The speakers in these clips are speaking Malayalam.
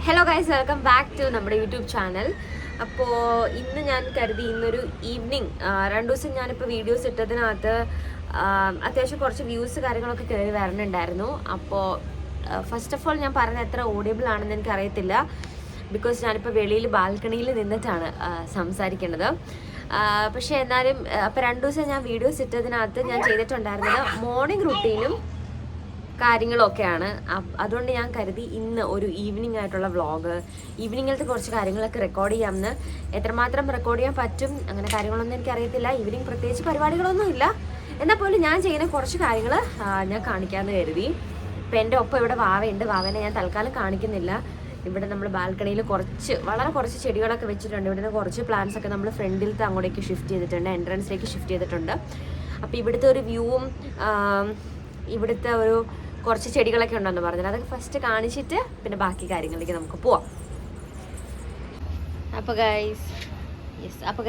Hello guys, welcome back to നമ്മുടെ യൂട്യൂബ് ചാനൽ. അപ്പോൾ ഇന്ന് ഞാൻ കരുതി ഇന്നൊരു ഈവനിങ് 2 ദിവസം ഞാനിപ്പോൾ വീഡിയോസ് ഇട്ടതിനകത്ത് അത്യാവശ്യം കുറച്ച് വ്യൂസ് കാര്യങ്ങളൊക്കെ കയറി വരണുണ്ടായിരുന്നു. അപ്പോൾ ഫസ്റ്റ് ഓഫ് ഓൾ ഞാൻ പറഞ്ഞ എത്ര ഓഡിയബിൾ ആണെന്ന് എനിക്കറിയത്തില്ല, ബിക്കോസ് ഞാനിപ്പോൾ വെളിയിൽ ബാൽക്കണിയിൽ നിന്നിട്ടാണ് സംസാരിക്കുന്നത്. പക്ഷേ എന്നാലും അപ്പോൾ 2 ദിവസം ഞാൻ വീഡിയോസ് ഇട്ടതിനകത്ത് ഞാൻ ചെയ്തിട്ടുണ്ടായിരുന്നത് മോർണിംഗ് റുട്ടീനും കാര്യങ്ങളൊക്കെയാണ്. അതുകൊണ്ട് ഞാൻ കരുതി ഇന്ന് ഒരു ഈവനിങ് ആയിട്ടുള്ള വ്ളോഗ്, ഈവനിങ്ങിലത്തെ കുറച്ച് കാര്യങ്ങളൊക്കെ റെക്കോർഡ് ചെയ്യാമെന്ന്. എത്രമാത്രം റെക്കോർഡ് ചെയ്യാൻ പറ്റും അങ്ങനെ കാര്യങ്ങളൊന്നും എനിക്കറിയത്തില്ല. ഈവനിങ് പ്രത്യേകിച്ച് പരിപാടികളൊന്നും ഇല്ല, എന്നാൽ പോലും ഞാൻ ചെയ്യുന്ന കുറച്ച് കാര്യങ്ങൾ ഞാൻ കാണിക്കാമെന്ന് കരുതി. ഇപ്പം എൻ്റെ ഒപ്പം ഇവിടെ വാവയുണ്ട്. വാവനെ ഞാൻ തൽക്കാലം കാണിക്കുന്നില്ല. ഇവിടെ നമ്മൾ ബാൽക്കണിയിൽ വളരെ കുറച്ച് ചെടികളൊക്കെ വെച്ചിട്ടുണ്ട്. ഇവിടുന്ന് കുറച്ച് പ്ലാന്റ്സ് ഒക്കെ നമ്മൾ ഫ്രണ്ടിലത്തെ അങ്ങോട്ടേക്ക് ഷിഫ്റ്റ് ചെയ്തിട്ടുണ്ട്, എൻട്രൻസിലേക്ക് ഷിഫ്റ്റ് ചെയ്തിട്ടുണ്ട്. അപ്പോൾ ഇവിടുത്തെ ഒരു വ്യൂവും ഇവിടുത്തെ ഒരു കുറച്ച് ചെടികളൊക്കെ ഉണ്ടെന്ന് പറഞ്ഞത്, അതൊക്കെ ഫസ്റ്റ് കാണിച്ചിട്ട് പിന്നെ ബാക്കി കാര്യങ്ങളിലേക്ക് നമുക്ക് പോവാം. അപ്പോൾ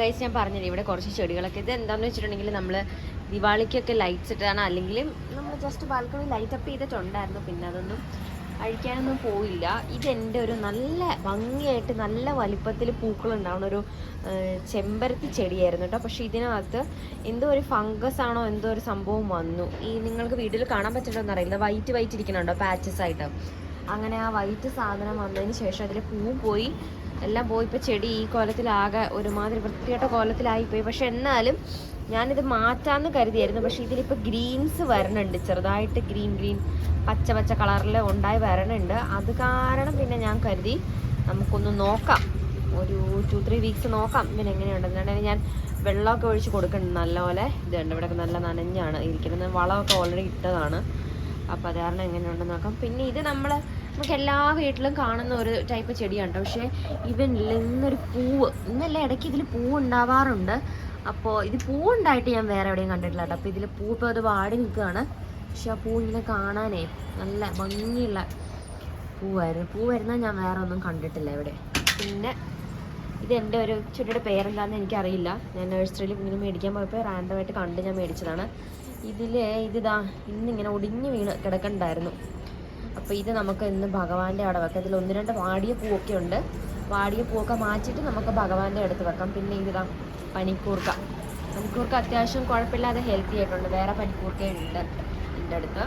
ഗൈസ് ഞാൻ പറഞ്ഞില്ലേ, ഇവിടെ കുറച്ച് ചെടികളൊക്കെ. ഇത് എന്താണെന്ന് വെച്ചിട്ടുണ്ടെങ്കിൽ നമ്മൾ ദിവാളിക്കൊക്കെ ലൈറ്റ്സ് ഇട്ടാണ്, അല്ലെങ്കിൽ നമ്മൾ ജസ്റ്റ് ബാൽക്കണി ലൈറ്റ് അപ്പ് ചെയ്തിട്ടുണ്ടായിരുന്നു. പിന്നെ അതൊന്നും അഴിക്കാനൊന്നും പോയില്ല. ഇതെൻ്റെ ഒരു നല്ല ഭംഗിയായിട്ട് നല്ല വലിപ്പത്തിൽ പൂക്കളുണ്ടാവുന്ന ഒരു ചെമ്പരത്തി ചെടിയായിരുന്നു കേട്ടോ. പക്ഷേ ഇതിനകത്ത് എന്തോ ഒരു ഫംഗസ് ആണോ എന്തോ ഒരു സംഭവം വന്നു. ഈ നിങ്ങൾക്ക് വീഡിയോയിൽ കാണാൻ പറ്റുന്നുണ്ടോ എന്നറിയില്ല, വൈറ്റ് ഇരിക്കുന്നുണ്ടോ പാച്ചസ് ആയിട്ട്. അങ്ങനെ ആ വൈറ്റ് സാധനം വന്നതിന് ശേഷം അതിൽ പൂ പോയി, എല്ലാം പോയി. ഇപ്പോൾ ചെടി ഈ കോലത്തിലാകെ ഒരുമാതിരി വൃത്തികെട്ട കോലത്തിലായിപ്പോയി. പക്ഷെ എന്നാലും ഞാനിത് മാറ്റാമെന്ന് കരുതിയായിരുന്നു. പക്ഷേ ഇതിലിപ്പോൾ ഗ്രീൻസ് വരണുണ്ട്, ചെറുതായിട്ട് ഗ്രീൻ പച്ച കളറിൽ ഉണ്ടായി വരണുണ്ട്. അത് കാരണം പിന്നെ ഞാൻ കരുതി നമുക്കൊന്ന് നോക്കാം, ഒരു 2-3 വീക്സ് നോക്കാം പിന്നെ എങ്ങനെയുണ്ടെന്ന്. അതുകൊണ്ട് ഞാൻ വെള്ളമൊക്കെ ഒഴിച്ച് കൊടുക്കുന്നുണ്ട് നല്ലപോലെ. ഇതുണ്ട് ഇവിടെയൊക്കെ നല്ല നനഞ്ഞാണ് ഇരിക്കുന്നത്, വളമൊക്കെ ഓൾറെഡി ഇട്ടതാണ്. അപ്പോൾ അത് കാരണം എങ്ങനെയുണ്ടെന്ന് നോക്കാം. പിന്നെ ഇത് നമുക്ക് എല്ലാ വീട്ടിലും കാണുന്ന ഒരു ടൈപ്പ് ചെടിയാണ്. പക്ഷേ ഇവനില്ല ഇന്നൊരു പൂവ്, ഇന്നല്ല ഇടയ്ക്ക് ഇതിൽ പൂവ് ഉണ്ടാവാറുണ്ട്. അപ്പോൾ ഇത് പൂവുണ്ടായിട്ട് ഞാൻ വേറെ എവിടെയും കണ്ടിട്ടില്ല കേട്ടോ. അപ്പോൾ ഇതിൽ പൂ ഇപ്പോൾ അത് വാടി നിൽക്കുകയാണ്. പക്ഷെ ആ പൂ ഇങ്ങനെ കാണാനേ നല്ല ഭംഗിയുള്ള പൂ വരുന്നത് ഞാൻ വേറെ ഒന്നും കണ്ടിട്ടില്ല ഇവിടെ. പിന്നെ ഇതെൻ്റെ ഒരു ചെടിയുടെ പേരെന്താണെന്ന് എനിക്കറിയില്ല. ഞാൻ നഴ്സറിയിൽ ഇങ്ങനെ മേടിക്കാൻ പോയപ്പോൾ റാൻഡമായിട്ട് കണ്ട് ഞാൻ മേടിച്ചതാണ്. ഇതിതാ ഇന്നിങ്ങനെ ഒടിഞ്ഞ് വീണ് കിടക്കണ്ടായിരുന്നു. അപ്പോൾ ഇത് നമുക്ക് ഇന്ന് ഭഗവാന്റെ അവിടെ വെക്കാം. ഇതിൽ 1-2 വാടിയ പൂവൊക്കെ ഉണ്ട്. വാടിയ പൂവൊക്കെ മാറ്റിയിട്ട് നമുക്ക് ഭഗവാന്റെ അടുത്ത് വെക്കാം. പിന്നെ ഇതിതാ പനിക്കൂർക്ക അത്യാവശ്യം കുഴപ്പമില്ലാതെ ഹെൽത്തി ആയിട്ടുണ്ട്. വേറെ പനിക്കൂർക്ക ഉണ്ട് എൻ്റെ അടുത്ത്.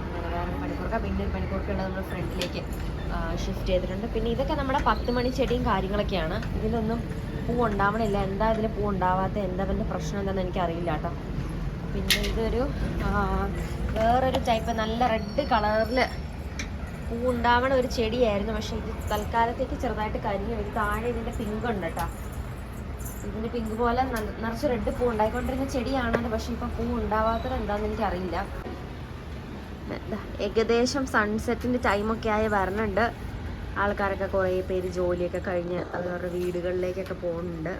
അങ്ങനെ വേറെ പനിക്കൂർക്ക, പിന്നെ ഒരു പനിക്കൂർക്ക ഉണ്ട് നമ്മൾ ഫ്രണ്ടിലേക്ക് ഷിഫ്റ്റ് ചെയ്തിട്ടുണ്ട്. പിന്നെ ഇതൊക്കെ നമ്മുടെ 10 മണി ചെടിയും കാര്യങ്ങളൊക്കെയാണ്. ഇതിലൊന്നും പൂ ഉണ്ടാവണില്ല. എന്താ ഇതിൽ പൂ ഉണ്ടാവാത്ത, എന്താ അതിൻ്റെ പ്രശ്നം എന്താണെന്ന് എനിക്കറിയില്ല കേട്ടോ. പിന്നെ ഇതൊരു വേറൊരു ടൈപ്പ് നല്ല റെഡ് കളറിൽ പൂ ഉണ്ടാവണ ഒരു ചെടിയായിരുന്നു. പക്ഷേ ഇത് തൽക്കാലത്തേക്ക് ചെറുതായിട്ട് കരിഞ്ഞു. ഇത് താഴെ ഇതിൻ്റെ പിങ്ക് ഉണ്ട് കേട്ടോ. ഇതിൻ്റെ പിങ്ക് പോലെ നിറച്ച് റെഡ് പൂ ഉണ്ടായിക്കൊണ്ടിരുന്ന ചെടിയാണത്. പക്ഷേ ഇപ്പം പൂ ഉണ്ടാവാത്തത് എന്താണെന്ന് എനിക്കറിയില്ല. ഏകദേശം സൺസെറ്റിൻ്റെ ടൈമൊക്കെ ആയി വരണുണ്ട്. ആൾക്കാരൊക്കെ കുറേ പേര് ജോലിയൊക്കെ കഴിഞ്ഞ് അവരുടെ വീടുകളിലേക്കൊക്കെ പോകുന്നുണ്ട്.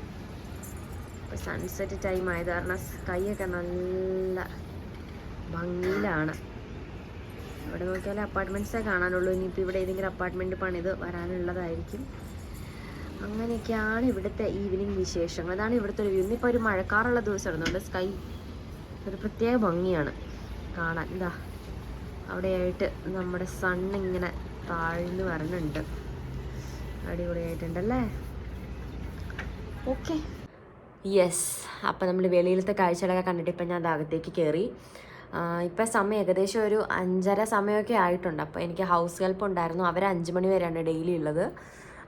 ഇപ്പോൾ സൺസെറ്റ് ടൈം ആയത് കാരണം സ്കൈയൊക്കെ നല്ല ഭംഗിയിലാണ്. ഇവിടെ നോക്കിയാൽ അപ്പാർട്ട്മെൻറ്റ്സേ കാണാനുള്ളൂ. ഇനിയിപ്പോൾ ഇവിടെ ഏതെങ്കിലും അപ്പാർട്ട്മെൻറ്റ് പണിത് വരാനുള്ളതായിരിക്കും. അങ്ങനെയൊക്കെയാണ് ഇവിടുത്തെ ഈവനിങ് വിശേഷങ്ങൾ. അതാണ് ഇവിടുത്തെ ഒരു വ്യൂ. ഇന്നിപ്പോൾ ഒരു മഴക്കാറുള്ള ദിവസമാണ്, അതുകൊണ്ട് സ്കൈ ഒരു പ്രത്യേക ഭംഗിയാണ് കാണാൻ. ഇതാ അവിടെയായിട്ട് നമ്മുടെ സണ്ണിങ്ങനെ താഴ്ന്നു വരണുണ്ട്. അടിപൊളിയായിട്ടുണ്ടല്ലേ. Okay, yes. അപ്പം നമ്മൾ വെളിയിലത്തെ കാഴ്ചകളൊക്കെ കണ്ടിട്ട് ഇപ്പം ഞാൻ അകത്തേക്ക് കയറി. ഇപ്പം സമയം ഏകദേശം ഒരു 5:30 സമയമൊക്കെ ആയിട്ടുണ്ട്. അപ്പോൾ എനിക്ക് ഹൗസ് ഹെൽപ്പ് ഉണ്ടായിരുന്നു. അവർ 5 മണി വരെയാണ് ഡെയിലി ഉള്ളത്.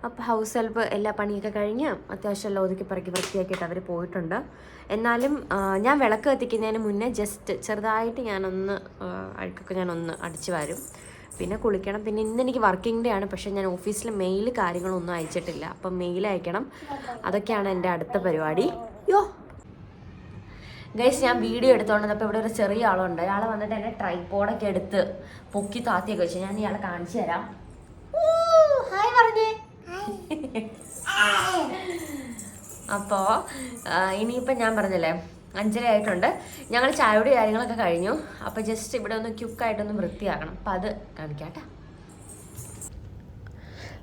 അപ്പോൾ ഹൗസ് ഹെൽപ്പ് എല്ലാ പണിയൊക്കെ കഴിഞ്ഞ് അത്യാവശ്യം എല്ലാം ഒതുക്കി പറക്കി വൃത്തിയാക്കിയിട്ട് അവർ പോയിട്ടുണ്ട്. എന്നാലും ഞാൻ വിളക്ക് കത്തിക്കുന്നതിന് മുന്നേ ജസ്റ്റ് ചെറുതായിട്ട് ഞാനൊന്ന് അഴുക്കൊക്കെ ഞാനൊന്ന് അടിച്ചു വരും. പിന്നെ കുളിക്കണം. പിന്നെ ഇന്ന് എനിക്ക് വർക്കിംഗ് ഡേ ആണ്. പക്ഷേ ഞാൻ ഓഫീസിൽ മെയിൽ കാര്യങ്ങളൊന്നും അയച്ചിട്ടില്ല. അപ്പം മെയിൽ അയക്കണം. അതൊക്കെയാണ് എൻ്റെ അടുത്ത പരിപാടി. ഗൈസ്, ഞാൻ വീഡിയോ എടുത്തോണ്ടിരുന്നപ്പോൾ ഇവിടെ ഒരു ചെറിയ ആളുണ്ട്. അയാൾ വന്നിട്ട് എന്നെ ട്രൈപോഡൊക്കെ എടുത്ത് പൊക്കി താത്തിയൊക്കെ വെച്ചു. ഞാൻ ഇയാളെ കാണിച്ചു തരാം. ഹായ് പറഞ്ഞേ. അപ്പോൾ ഇനിയിപ്പം ഞാൻ പറഞ്ഞല്ലേ 5:30 ആയിട്ടുണ്ട്. ഞങ്ങൾ ചായയുടെ കാര്യങ്ങളൊക്കെ കഴിഞ്ഞു. അപ്പോൾ ജസ്റ്റ് ഇവിടെ ഒന്ന് ക്യുക്കായിട്ടൊന്ന് വൃത്തിയാക്കണം. അപ്പം അത് കാണിക്കാട്ടെ.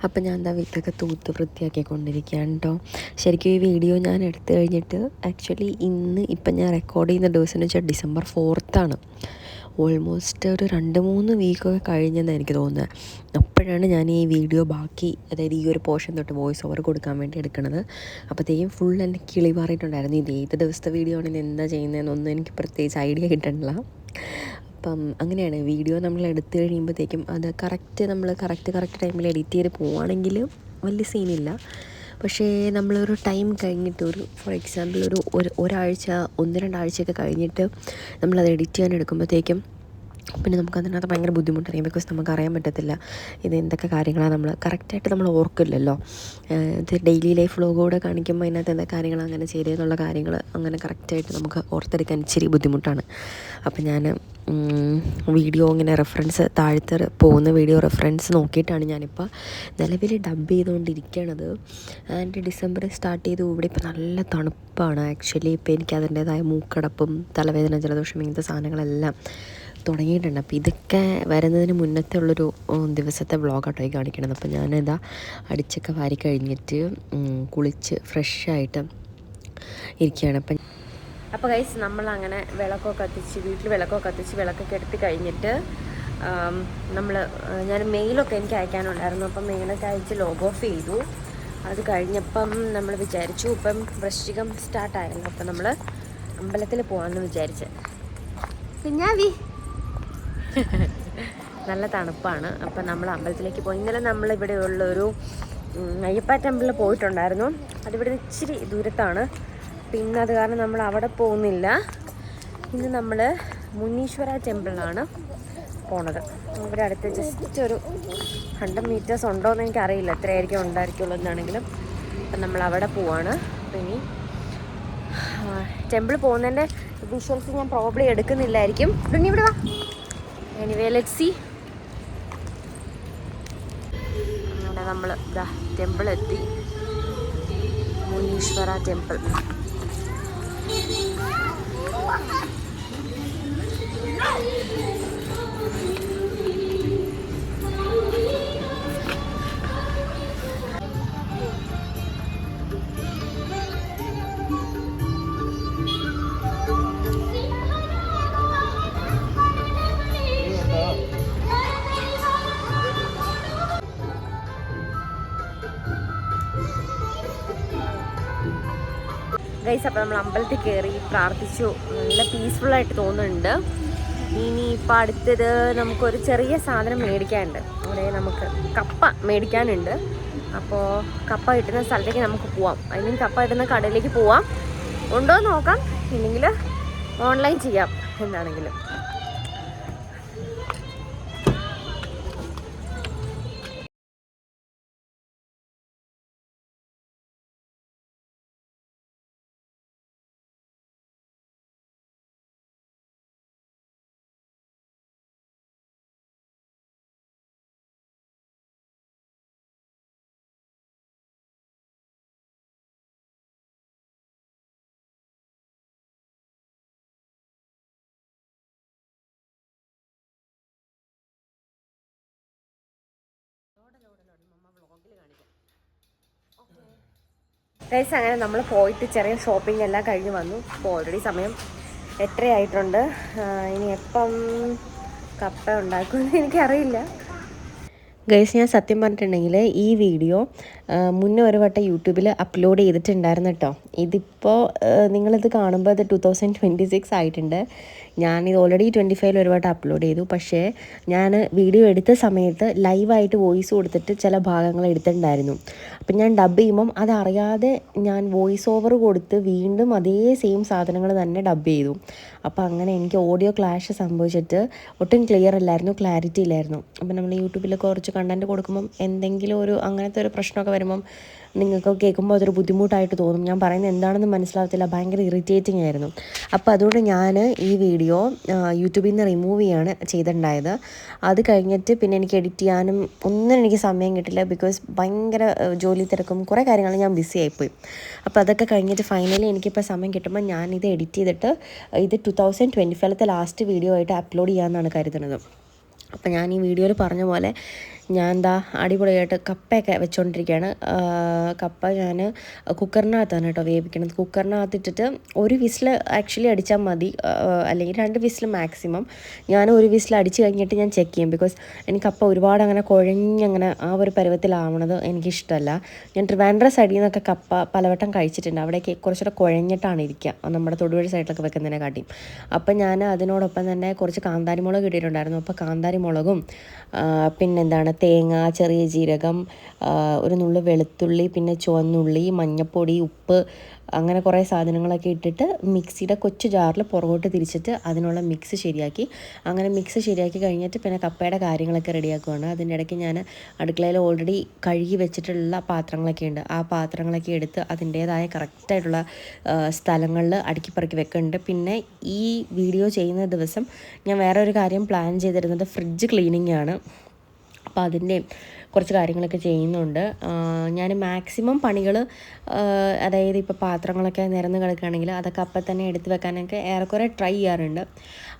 അപ്പം ഞാൻ എന്താ വീട്ടിലൊക്കെ തൂത്ത് വൃത്തിയാക്കിക്കൊണ്ടിരിക്കുകയാണ് കേട്ടോ. ശരിക്കും ഈ വീഡിയോ ഞാൻ എടുത്തു കഴിഞ്ഞിട്ട് ആക്ച്വലി ഇപ്പം ഞാൻ റെക്കോർഡ് ചെയ്യുന്ന ദിവസം എന്ന് വെച്ചാൽ December 4th. ഓൾമോസ്റ്റ് ഒരു 2-3 വീക്കൊക്കെ കഴിഞ്ഞെന്ന് എനിക്ക് തോന്നുന്നത്. അപ്പോഴാണ് ഞാൻ ഈ വീഡിയോ ബാക്കി, അതായത് ഈ ഒരു പോർഷൻ തൊട്ട് വോയിസ് ഓവർ കൊടുക്കാൻ വേണ്ടി എടുക്കുന്നത്. അപ്പോഴത്തേക്കും ഫുൾ എൻ്റെ കിളി മാറിയിട്ടുണ്ടായിരുന്നു. ഇത് ഏത് ദിവസത്തെ വീഡിയോ ആണ്, ഇത് എന്താ ചെയ്യുന്നതെന്നൊന്നും എനിക്ക് പ്രത്യേകിച്ച് ഐഡിയ കിട്ടണില്ല. അപ്പം അങ്ങനെയാണ് വീഡിയോ നമ്മൾ എടുത്തു കഴിയുമ്പോഴത്തേക്കും അത് കറക്റ്റ് ടൈമിൽ എഡിറ്റ് ചെയ്ത് പോവുകയാണെങ്കിൽ വലിയ സീനില്ല. പക്ഷേ നമ്മളൊരു ടൈം കഴിഞ്ഞിട്ട് ഫോർ എക്സാമ്പിൾ ഒരാഴ്ച 1-2 ആഴ്ചയൊക്കെ കഴിഞ്ഞിട്ട് നമ്മളത് എഡിറ്റ് ചെയ്യാൻ എടുക്കുമ്പോഴത്തേക്കും പിന്നെ നമുക്കതിനകത്ത് ഭയങ്കര ബുദ്ധിമുട്ടായിരിക്കും. ബിക്കോസ് നമുക്കറിയാൻ പറ്റത്തില്ല ഇത് എന്തൊക്കെ കാര്യങ്ങളാണ് നമ്മൾ കറക്റ്റായിട്ട് നമ്മൾ ഓർക്കില്ലല്ലോ. ഇത് ഡെയിലി ലൈഫ് വ്ലോഗൂടെ കാണിക്കുമ്പോൾ അതിനകത്ത് എന്തൊക്കെ കാര്യങ്ങൾ അങ്ങനെ ചെയ്തതെന്നുള്ള കാര്യങ്ങൾ അങ്ങനെ കറക്റ്റായിട്ട് നമുക്ക് ഓർത്തെടുക്കാൻ ഇച്ചിരി ബുദ്ധിമുട്ടാണ്. അപ്പം ഞാൻ വീഡിയോ ഇങ്ങനെ റെഫറൻസ് താഴത്ത് പോകുന്ന വീഡിയോ റെഫറൻസ് നോക്കിയിട്ടാണ് ഞാനിപ്പോൾ നിലവിൽ ഡബ് ചെയ്തുകൊണ്ടിരിക്കണത്. ആൻഡ് ഡിസംബർ സ്റ്റാർട്ട് ചെയ്തു. ഇവിടെ ഇപ്പോൾ നല്ല തണുപ്പാണ് ആക്ച്വലി. ഇപ്പോൾ എനിക്ക് അതിൻ്റേതായ മൂക്കടപ്പും തലവേദന, ജലദോഷം ഇങ്ങനത്തെ സാധനങ്ങളെല്ലാം തുടങ്ങിയിട്ടുണ്ട്. അപ്പോൾ ഇതൊക്കെ വരുന്നതിന് മുന്നത്തെ ഉള്ളൊരു ദിവസത്തെ വ്ളോഗാട്ടോ ഈ കാണിക്കണത്. അപ്പോൾ ഞാനിതാ അടിച്ചൊക്കെ വാരി കഴിഞ്ഞിട്ട് കുളിച്ച് ഫ്രഷായിട്ട് ഇരിക്കുകയാണ്. അപ്പോൾ ഗൈസ് നമ്മളങ്ങനെ വീട്ടിൽ വിളക്കൊക്കെ കത്തിച്ച് വിളക്കൊക്കെ എടുത്ത് കഴിഞ്ഞിട്ട് ഞാൻ മെയിലൊക്കെ എനിക്ക് അയക്കാനുണ്ടായിരുന്നു. അപ്പം മെയിലൊക്കെ അയച്ച് ലോഗ് ഓഫ് ചെയ്തു. അത് കഴിഞ്ഞപ്പം നമ്മൾ വിചാരിച്ചു ഇപ്പം വൃശ്ചികം സ്റ്റാർട്ടായല്ലോ, അപ്പം നമ്മൾ അമ്പലത്തിൽ പോകാമെന്ന് വിചാരിച്ച്. കുഞ്ഞാവി നല്ല തണുപ്പാണ്. അപ്പം നമ്മൾ അമ്പലത്തിലേക്ക് പോയി. ഇന്നലെ നമ്മളിവിടെ ഉള്ളൊരു അയ്യപ്പ ടെമ്പിളിൽ പോയിട്ടുണ്ടായിരുന്നു. അതിവിടെ ഇച്ചിരി ദൂരത്താണ്. പിന്നെ അത് കാരണം നമ്മൾ അവിടെ പോകുന്നില്ല. ഇന്ന് നമ്മൾ മുനീശ്വര ടെമ്പിളിലാണ് പോണത്. ഇവിടെ അടുത്ത് ജസ്റ്റ് ഒരു 100 മീറ്റേഴ്സ് ഉണ്ടോയെന്ന് എനിക്കറിയില്ല, എത്രയായിരിക്കും ഉണ്ടായിരിക്കുള്ളൂ എന്നാണെങ്കിലും. അപ്പം നമ്മൾ അവിടെ പോവാണ്. അപ്പം ഇനി ടെമ്പിൾ പോകുന്നതിൻ്റെ വിഷ്വൽസ് ഞാൻ പ്രോബ്ലി എടുക്കുന്നില്ലായിരിക്കും. പിന്നെ ഇവിടെ വാ. Anyway let's see. അങ്ങനെ നമ്മൾ ടെമ്പിൾ എത്തി, മുനീശ്വര ടെമ്പിൾ. ഗൈസ്, അപ്പോൾ നമ്മൾ അമ്പലത്തിൽ കയറി പ്രാർത്ഥിച്ചു. നല്ല പീസ്ഫുള്ളായിട്ട് തോന്നുന്നുണ്ട്. ഇനി ഇപ്പം അടുത്തത് നമുക്കൊരു ചെറിയ സാധനം മേടിക്കാനുണ്ട്. അവിടെ നമുക്ക് കപ്പ മേടിക്കാനുണ്ട്. അപ്പോൾ കപ്പ കിട്ടുന്ന സ്ഥലത്തേക്ക് നമുക്ക് പോവാം. അതിന് കപ്പ കിട്ടുന്ന കടയിലേക്ക് പോവാം. ഉണ്ടോ എന്ന് നോക്കാം, ഇല്ലെങ്കിൽ ഓൺലൈൻ ചെയ്യാം എന്താണെങ്കിലും. ഗൈസ്, അങ്ങനെ നമ്മൾ പോയിട്ട് ചെറിയ ഷോപ്പിംഗ് എല്ലാം കഴിഞ്ഞ് വന്നു. ഇപ്പോൾ ഓൾറെഡി സമയം 8:30 ആയിട്ടുണ്ട്. ഇനി എപ്പം കപ്പ ഉണ്ടാക്കുമെന്ന് എനിക്കറിയില്ല. ഗൈസ്, ഞാൻ സത്യം പറഞ്ഞിട്ടുണ്ടെങ്കിൽ ഈ വീഡിയോ മുന്നേ ഒരു വട്ടം യൂട്യൂബിൽ അപ്ലോഡ് ചെയ്തിട്ടുണ്ടായിരുന്നു കേട്ടോ. ഇതിപ്പോൾ നിങ്ങളിത് കാണുമ്പോൾ അത് 2026 ആയിട്ടുണ്ട്. ഞാനിത് ഓൾറെഡി 25 ഒരു വട്ടം അപ്ലോഡ് ചെയ്തു. പക്ഷേ ഞാൻ വീഡിയോ എടുത്ത സമയത്ത് ലൈവായിട്ട് വോയിസ് കൊടുത്തിട്ട് ചില ഭാഗങ്ങൾ എടുത്തിട്ടുണ്ടായിരുന്നു. അപ്പം ഞാൻ ഡബ് ചെയ്യുമ്പം അതറിയാതെ ഞാൻ വോയിസ് ഓവർ കൊടുത്ത് വീണ്ടും അതേ സെയിം സാധനങ്ങൾ തന്നെ ഡബ് ചെയ്തു. അപ്പോൾ അങ്ങനെ എനിക്ക് ഓഡിയോ ക്ലാഷ് സംഭവിച്ചിട്ട് ഒട്ടും ക്ലിയർ അല്ലായിരുന്നു, ക്ലാരിറ്റി ഇല്ലായിരുന്നു. അപ്പം നമ്മൾ യൂട്യൂബിൽ കുറച്ച് കണ്ടൻറ്റ് കൊടുക്കുമ്പം എന്തെങ്കിലും അങ്ങനത്തെ ഒരു പ്രശ്നമൊക്കെ വരുമ്പം നിങ്ങൾക്ക് കേൾക്കുമ്പോൾ അതൊരു ബുദ്ധിമുട്ടായിട്ട് തോന്നും. ഞാൻ പറയുന്നത് എന്താണെന്ന് മനസ്സിലാകത്തില്ല, ഭയങ്കര ഇറിറ്റേറ്റിംഗ് ആയിരുന്നു. അപ്പോൾ അതുകൊണ്ട് ഞാൻ ഈ വീഡിയോ യൂട്യൂബിൽ നിന്ന് റിമൂവ് ചെയ്തിട്ടുണ്ടായത്. അത് കഴിഞ്ഞിട്ട് പിന്നെ എനിക്ക് എഡിറ്റ് ചെയ്യാനും ഒന്നും എനിക്ക് സമയം കിട്ടില്ല. ബിക്കോസ് ഭയങ്കര ജോലി തിരക്കും കുറേ കാര്യങ്ങൾ ഞാൻ ബിസി ആയിപ്പോയി. അപ്പോൾ അതൊക്കെ കഴിഞ്ഞിട്ട് ഫൈനലി എനിക്കിപ്പോൾ സമയം കിട്ടുമ്പോൾ ഞാനിത് എഡിറ്റ് ചെയ്തിട്ട് ഇത് 2025 ലാസ്റ്റ് വീഡിയോ ആയിട്ട് അപ്ലോഡ് ചെയ്യാമെന്നാണ് കരുതുന്നത്. അപ്പോൾ ഞാൻ ഈ വീഡിയോയിൽ പറഞ്ഞ പോലെ ഞാൻ എന്താ അടിപൊളിയായിട്ട് കപ്പയൊക്കെ വെച്ചുകൊണ്ടിരിക്കുകയാണ്. കപ്പ ഞാൻ കുക്കറിനകത്താണ് കേട്ടോ വേവിക്കണത്. കുക്കറിനകത്തിട്ടിട്ട് ഒരു വിസിൽ ആക്ച്വലി അടിച്ചാൽ മതി, അല്ലെങ്കിൽ 2 വിസിൽ മാക്സിമം. ഞാൻ ഒരു വിസിൽ അടിച്ച് കഴിഞ്ഞിട്ട് ഞാൻ ചെക്ക് ചെയ്യും. ബിക്കോസ് എനിക്ക് കപ്പ ഒരുപാട് അങ്ങനെ കുഴഞ്ഞങ്ങനെ ആ ഒരു പരുവത്തിലാവണത് എനിക്കിഷ്ടമല്ല. ഞാൻ ട്രിവാൻഡ്രം സൈഡിൽ നിന്നൊക്കെ കപ്പ പലവട്ടം കഴിച്ചിട്ടുണ്ട്. അവിടേക്ക് കുറച്ചുകൂടെ കുഴഞ്ഞിട്ടാണ് ഇരിക്കുക, നമ്മുടെ തൊടുപുഴ സൈഡിലൊക്കെ വെക്കുന്നതിനെ കാട്ടിയും. അപ്പം ഞാൻ അതിനോടൊപ്പം തന്നെ കുറച്ച് കാന്താരി മുളക് ഇട്ടിട്ടുണ്ടായിരുന്നു. അപ്പോൾ കാന്താരി മുളകും പിന്നെന്താണ് തേങ്ങ, ചെറിയ ജീരകം, ഒരു നുള്ളു വെളുത്തുള്ളി, പിന്നെ ചുവന്നുള്ളി, മഞ്ഞൾപ്പൊടി, ഉപ്പ്, അങ്ങനെ കുറേ സാധനങ്ങളൊക്കെ ഇട്ടിട്ട് മിക്സിയുടെ കൊച്ചു ജാറിൽ പുറകോട്ട് തിരിച്ചിട്ട് അതിനുള്ള മിക്സ് ശരിയാക്കി. അങ്ങനെ മിക്സ് ശരിയാക്കി കഴിഞ്ഞിട്ട് പിന്നെ കപ്പയുടെ കാര്യങ്ങളൊക്കെ റെഡിയാക്കുകയാണ്. അതിൻ്റെ ഇടയ്ക്ക് ഞാൻ അടുക്കളയിൽ ഓൾറെഡി കഴുകി വെച്ചിട്ടുള്ള പാത്രങ്ങളൊക്കെ ഉണ്ട്. ആ പാത്രങ്ങളൊക്കെ എടുത്ത് അതിൻ്റേതായ കറക്റ്റായിട്ടുള്ള സ്ഥലങ്ങളിൽ അടുക്കിപ്പറക്കി വെക്കുന്നുണ്ട്. പിന്നെ ഈ വീഡിയോ ചെയ്യുന്ന ദിവസം ഞാൻ വേറെ ഒരു കാര്യം പ്ലാൻ ചെയ്തിരുന്നത് ഫ്രിഡ്ജ് ക്ലീനിങ് ആണ്. അപ്പോൾ അതിൻ്റെയും കുറച്ച് കാര്യങ്ങളൊക്കെ ചെയ്യുന്നുണ്ട്. ഞാൻ മാക്സിമം പണികൾ, അതായത് ഇപ്പോൾ പാത്രങ്ങളൊക്കെ നിരന്ന് കിടക്കുകയാണെങ്കിൽ അതൊക്കെ അപ്പം തന്നെ എടുത്ത് വെക്കാനൊക്കെ ഏറെക്കുറെ ട്രൈ ചെയ്യാറുണ്ട്.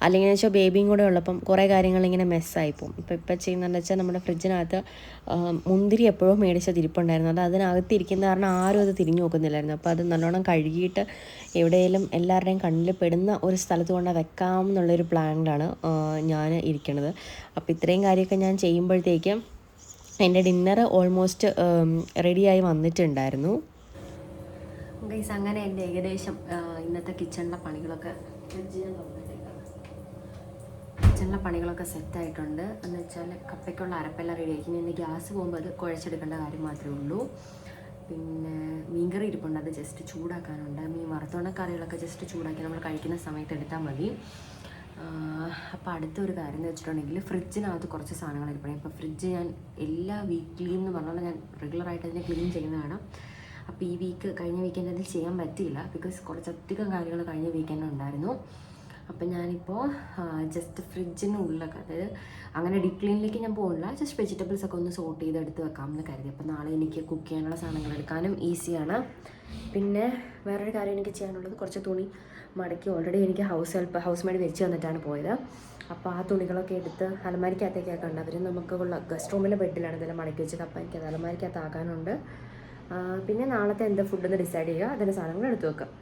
അല്ലെങ്കിൽ എന്ന് വെച്ചാൽ ബേബിയും കൂടെ ഉള്ളപ്പം കുറേ കാര്യങ്ങളിങ്ങനെ മെസ്സായിപ്പോവും. ഇപ്പം ചെയ്യുന്നതെന്ന് വെച്ചാൽ നമ്മുടെ ഫ്രിഡ്ജിനകത്ത് മുന്തിരി എപ്പോഴും മേടിച്ച തിരിപ്പുണ്ടായിരുന്നു. അത് അതിനകത്ത് ഇരിക്കുന്ന കാരണം ആരും അത് തിരിഞ്ഞു നോക്കുന്നില്ലായിരുന്നു. അപ്പോൾ അത് നല്ലോണം കഴുകിയിട്ട് എവിടെയെങ്കിലും എല്ലാവരുടെയും കണ്ണിൽ പെടുന്ന ഒരു സ്ഥലത്ത് കൊണ്ട് വെക്കാം എന്നുള്ളൊരു പ്ലാനിലാണ് ഞാൻ ഇരിക്കണത്. അപ്പോൾ ഇത്രയും കാര്യമൊക്കെ ഞാൻ ചെയ്യുമ്പോഴത്തേക്കും എൻ്റെ ഡിന്നർ ഓൾമോസ്റ്റ് റെഡിയായി വന്നിട്ടുണ്ടായിരുന്നു. ഗൈസ്, അങ്ങനെ എൻ്റെ ഏകദേശം ഇന്നത്തെ കിച്ചണിലെ പണികളൊക്കെ സെറ്റായിട്ടുണ്ട്. എന്ന് വെച്ചാൽ കപ്പയ്ക്കുള്ള അരപ്പെല്ലാം റെഡിയാക്കി. ഇനി ഗ്യാസ് പോകുമ്പോൾ അത് കുഴച്ചെടുക്കേണ്ട കാര്യം മാത്രമേ ഉള്ളൂ. പിന്നെ മീൻകറി ഇരിപ്പുണ്ട്, അത് ജസ്റ്റ് ചൂടാക്കാനുണ്ട്. മീൻ വറുത്തോണ കറികളൊക്കെ ജസ്റ്റ് ചൂടാക്കി നമ്മൾ കഴിക്കുന്ന സമയത്ത് എടുത്താൽ മതി. അപ്പോൾ അടുത്തൊരു കാര്യം എന്ന് വെച്ചിട്ടുണ്ടെങ്കിൽ ഫ്രിഡ്ജിനകത്ത് കുറച്ച് സാധനങ്ങൾ ഇരിപ്പണം. ഇപ്പോൾ ഫ്രിഡ്ജ് ഞാൻ എല്ലാ വീക്കിലിയും എന്ന് പറഞ്ഞാൽ ഞാൻ റെഗുലറായിട്ട് അതിനെ ക്ലീൻ ചെയ്യുന്നതാണ്. അപ്പോൾ ഈ കഴിഞ്ഞ വീക്കെൻഡ് അതിൽ ചെയ്യാൻ പറ്റിയില്ല, ബിക്കോസ് കുറച്ചധികം കാര്യങ്ങൾ കഴിഞ്ഞ വീക്കെൻഡ് ഉണ്ടായിരുന്നു. അപ്പം ഞാനിപ്പോൾ ജസ്റ്റ് ഫ്രിഡ്ജിനുള്ളിലൊക്കെ, അതായത് അങ്ങനെ ഡീപ് ക്ലീനിലേക്ക് ഞാൻ പോകില്ല, ജസ്റ്റ് വെജിറ്റബിൾസ് ഒക്കെ ഒന്ന് സോർട്ട് ചെയ്ത് എടുത്ത് വെക്കാമെന്ന് കരുതി. അപ്പോൾ നാളെ എനിക്ക് കുക്ക് ചെയ്യാനുള്ള സാധനങ്ങൾ എടുക്കാനും ഈസിയാണ്. പിന്നെ വേറൊരു കാര്യം എനിക്ക് ചെയ്യാനുള്ളത്, കുറച്ച് തുണി മടക്കി ഓൾറെഡി എനിക്ക് ഹൗസ് മെയ്ഡ് വെച്ച് തന്നിട്ടാണ് പോയത്. അപ്പോൾ ആ തുണികളൊക്കെ എടുത്ത് അലമാരിക്കകത്തേക്കൊക്കെ ഉണ്ട്. അവർ നമുക്കുള്ള ഗസ്റ്റ് റൂമിലെ ബെഡിലാണ് ഇതെല്ലാം മടക്കി വെച്ചത്. അപ്പോൾ എനിക്കത് അലമാരിക്കകത്താക്കാനുണ്ട്. പിന്നെ നാളത്തെ എന്താ ഫുഡെന്ന് ഡിസൈഡ് ചെയ്യുക, അതിൻ്റെ സാധനങ്ങൾ എടുത്ത് വെക്കാം.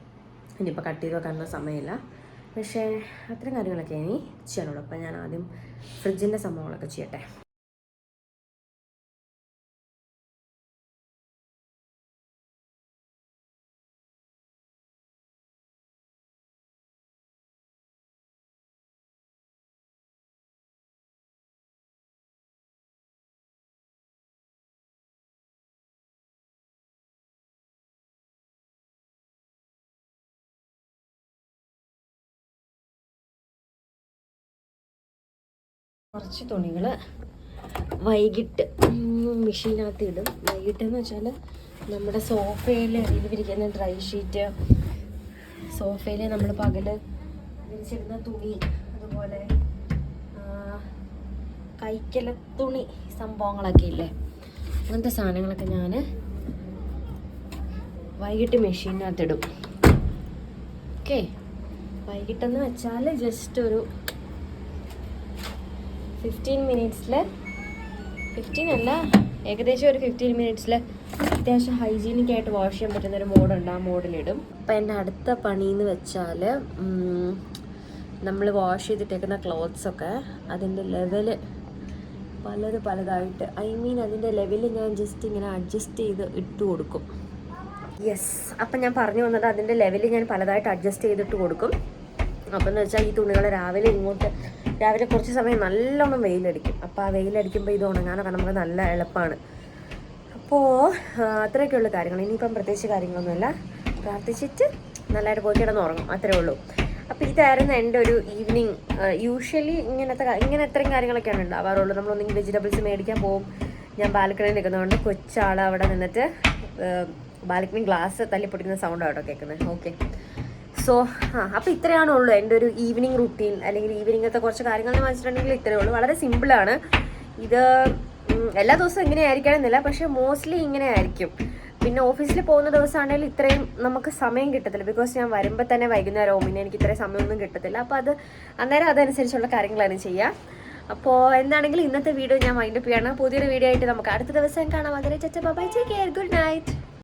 ഇനിയിപ്പോൾ കട്ട് ചെയ്ത് വെക്കാനൊന്നും സമയമില്ല. പക്ഷേ അത്രയും കാര്യങ്ങളൊക്കെ ഇനി ചെയ്യാനുള്ളൂ. അപ്പോൾ ഞാൻ ആദ്യം ഫ്രിഡ്ജിൻ്റെ സംഭവങ്ങളൊക്കെ ചെയ്യട്ടെ. കുറച്ച് തുണികൾ വൈകിട്ട് മെഷീനകത്ത് ഇടും. വൈകിട്ടെന്ന് വെച്ചാൽ നമ്മുടെ സോഫയിൽ വിരിക്കുന്ന ഡ്രൈ ഷീറ്റ്, സോഫയിൽ നമ്മൾ പകല് വിരിച്ചിടുന്ന തുണി, അതുപോലെ കൈക്കല തുണി സംഭവങ്ങളൊക്കെ ഇല്ലേ, അങ്ങനത്തെ സാധനങ്ങളൊക്കെ ഞാൻ വൈകിട്ട് മെഷീനകത്തിടും. ഓക്കെ, വൈകിട്ടെന്ന് വെച്ചാൽ ജസ്റ്റ് ഒരു 15 മിനിറ്റ്സിൽ, 15 അല്ല, ഏകദേശം ഒരു 15 മിനിറ്റ്സിൽ അത്യാവശ്യം ഹൈജീനിക്കായിട്ട് വാഷ് ചെയ്യാൻ പറ്റുന്നൊരു മോഡുണ്ട്, ആ മോഡിലിടും. അപ്പം എൻ്റെ അടുത്ത പണിയെന്ന് വെച്ചാൽ നമ്മൾ വാഷ് ചെയ്തിട്ടേക്കുന്ന ക്ലോത്ത്സൊക്കെ അതിൻ്റെ ലെവല് പലതായിട്ട്, അതിൻ്റെ ലെവല് ഞാൻ ജസ്റ്റ് ഇങ്ങനെ അഡ്ജസ്റ്റ് ചെയ്ത് ഇട്ട് കൊടുക്കും. യെസ്, അപ്പം ഞാൻ പറഞ്ഞു വന്നത് അതിൻ്റെ ലെവല് ഞാൻ പലതായിട്ട് അഡ്ജസ്റ്റ് ചെയ്തിട്ട് കൊടുക്കും. അപ്പം എന്ന് വെച്ചാൽ ഈ തുണികൾ രാവിലെ കുറച്ച് സമയം നല്ലോണം വെയിലടിക്കും. അപ്പോൾ ആ വെയിലടിക്കുമ്പോൾ ഇത് ഉണങ്ങാനൊക്കെ നമുക്ക് നല്ല എളുപ്പമാണ്. അപ്പോൾ അത്രയൊക്കെയുള്ള കാര്യങ്ങൾ. ഇനിയിപ്പം പ്രത്യേകിച്ച് കാര്യങ്ങളൊന്നുമില്ല, പ്രാർത്ഥിച്ചിട്ട് നല്ലതായിട്ട് പോയി കിടന്നുറങ്ങും, അത്രേ ഉള്ളൂ. അപ്പോൾ ഇതായിരുന്നു എൻ്റെ ഒരു ഈവനിങ്. യൂഷ്വലി ഇങ്ങനെ ഇത്രയും കാര്യങ്ങളൊക്കെയാണ് ഉണ്ടാവാറുള്ളൂ. നമ്മളൊന്നെങ്കിൽ വെജിറ്റബിൾസ് മേടിക്കാൻ പോകും. ഞാൻ ബാൽക്കണിയിൽ നിൽക്കുന്നതുകൊണ്ട് കൊച്ചാൾ അവിടെ നിന്നിട്ട് ബാൽക്കണി ഗ്ലാസ് തല്ലിപ്പൊട്ടിക്കുന്ന സൗണ്ടാട്ടോ കേൾക്കുന്നത്. ഓക്കെ, സോ അപ്പോൾ ഇത്രയാണ് ഉള്ളൂ എൻ്റെ ഒരു ഈവനിങ് റുട്ടീൻ, അല്ലെങ്കിൽ ഈവനിങ്ങത്തെ കുറച്ച് കാര്യങ്ങളെന്ന് വെച്ചിട്ടുണ്ടെങ്കിൽ ഇത്രയേ ഉള്ളൂ. വളരെ സിമ്പിളാണ് ഇത്. എല്ലാ ദിവസവും ഇങ്ങനെ ആയിരിക്കണമെന്നില്ല, പക്ഷേ മോസ്റ്റ്ലി ഇങ്ങനെ ആയിരിക്കും. പിന്നെ ഓഫീസിൽ പോകുന്ന ദിവസമാണെങ്കിൽ ഇത്രയും നമുക്ക് സമയം കിട്ടത്തില്ല, ബിക്കോസ് ഞാൻ വരുമ്പോൾ തന്നെ വൈകുന്നേരവും, പിന്നെ എനിക്ക് ഇത്രയും സമയമൊന്നും കിട്ടത്തില്ല. അപ്പോൾ അതനുസരിച്ചുള്ള കാര്യങ്ങളാണ് ചെയ്യുക. അപ്പോൾ എന്താണെങ്കിലും ഇന്നത്തെ വീഡിയോ ഞാൻ വൈൻഡപ്പ് ചെയ്യണം. പുതിയൊരു വീഡിയോ ആയിട്ട് നമുക്ക് അടുത്ത ദിവസം കാണാം. അതിനെ bye, take care, good night.